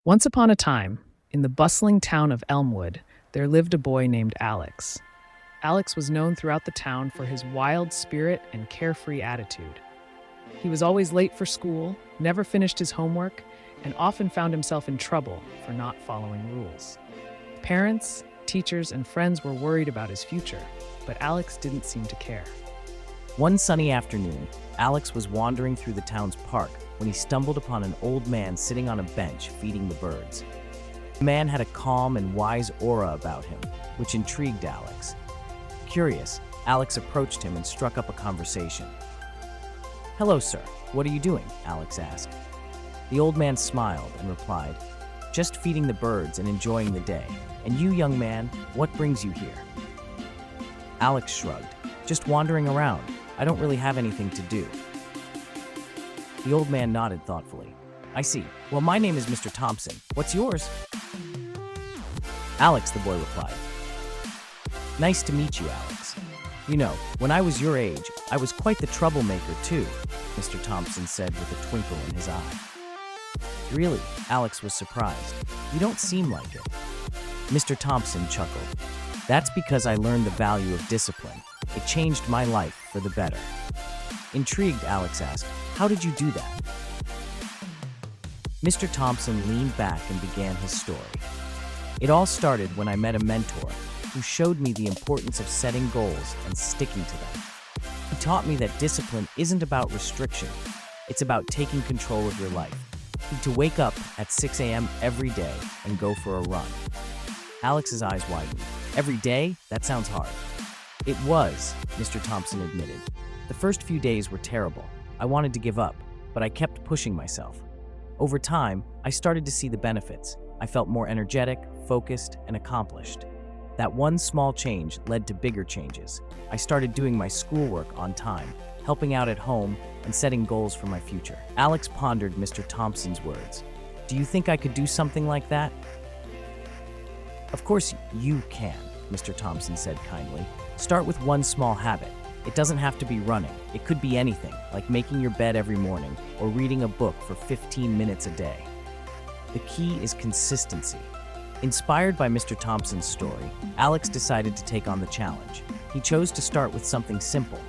Once upon a time, in the bustling town of Elmwood, there lived a boy named Alex. Alex was known throughout the town for his wild spirit and carefree attitude. He was always late for school, never finished his homework, and often found himself in trouble for not following rules. Parents, teachers, and friends were worried about his future, but Alex didn't seem to care. One sunny afternoon, Alex was wandering through the town's park when he stumbled upon an old man sitting on a bench feeding the birds. The man had a calm and wise aura about him, which intrigued Alex. Curious, Alex approached him and struck up a conversation. "Hello, sir. What are you doing?" Alex asked. The old man smiled and replied, "Just feeding the birds and enjoying the day. And you, young man, what brings you here?" Alex shrugged. "Just wandering around. I don't really have anything to do." The old man nodded thoughtfully. "I see. Well, my name is Mr. Thompson. What's yours?" "Alex," the boy replied. "Nice to meet you, Alex. You know, when I was your age, I was quite the troublemaker too," Mr. Thompson said with a twinkle in his eye. "Really?" Alex was surprised. "You don't seem like it." Mr. Thompson chuckled. "That's because I learned the value of discipline. It changed my life for the better." Intrigued, Alex asked, "How did you do that?" Mr. Thompson leaned back and began his story. "It all started when I met a mentor who showed me the importance of setting goals and sticking to them. He taught me that discipline isn't about restriction, it's about taking control of your life. You need to wake up at 6 a.m. every day and go for a run." Alex's eyes widened. "Every day? That sounds hard." "It was," Mr. Thompson admitted. "The first few days were terrible. I wanted to give up, but I kept pushing myself. Over time, I started to see the benefits. I felt more energetic, focused, and accomplished. That one small change led to bigger changes. I started doing my schoolwork on time, helping out at home, and setting goals for my future." Alex pondered Mr. Thompson's words. "Do you think I could do something like that?" "Of course you can," Mr. Thompson said kindly. "Start with one small habit. It doesn't have to be running. It could be anything, like making your bed every morning or reading a book for 15 minutes a day. The key is consistency." Inspired by Mr. Thompson's story, Alex decided to take on the challenge. He chose to start with something simple,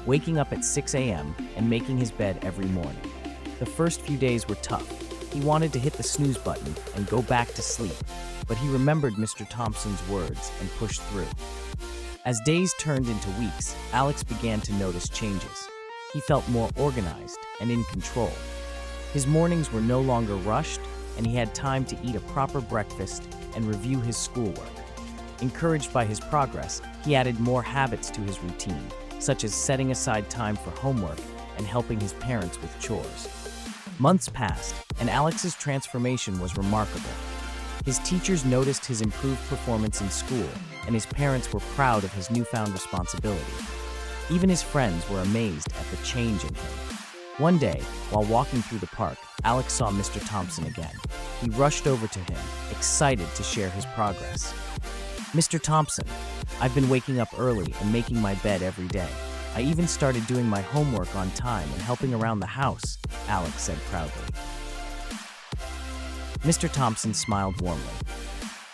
waking up at 6 a.m. and making his bed every morning. The first few days were tough. He wanted to hit the snooze button and go back to sleep, but he remembered Mr. Thompson's words and pushed through. As days turned into weeks, Alex began to notice changes. He felt more organized and in control. His mornings were no longer rushed, and he had time to eat a proper breakfast and review his schoolwork. Encouraged by his progress, he added more habits to his routine, such as setting aside time for homework and helping his parents with chores. Months passed, and Alex's transformation was remarkable. His teachers noticed his improved performance in school, and his parents were proud of his newfound responsibility. Even his friends were amazed at the change in him. One day, while walking through the park, Alex saw Mr. Thompson again. He rushed over to him, excited to share his progress. "Mr. Thompson, I've been waking up early and making my bed every day. I even started doing my homework on time and helping around the house," Alex said proudly. Mr. Thompson smiled warmly.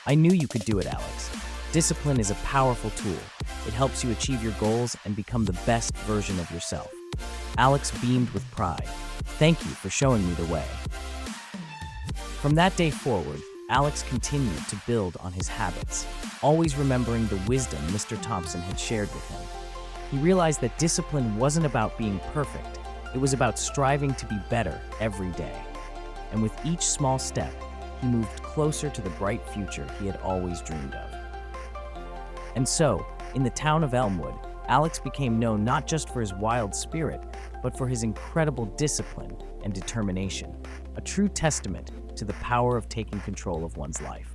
"I knew you could do it, Alex. Discipline is a powerful tool. It helps you achieve your goals and become the best version of yourself." Alex beamed with pride. "Thank you for showing me the way." From that day forward, Alex continued to build on his habits, always remembering the wisdom Mr. Thompson had shared with him. He realized that discipline wasn't about being perfect, it was about striving to be better every day. And with each small step, he moved closer to the bright future he had always dreamed of. And so, in the town of Elmwood, Alex became known not just for his wild spirit, but for his incredible discipline and determination, a true testament to the power of taking control of one's life.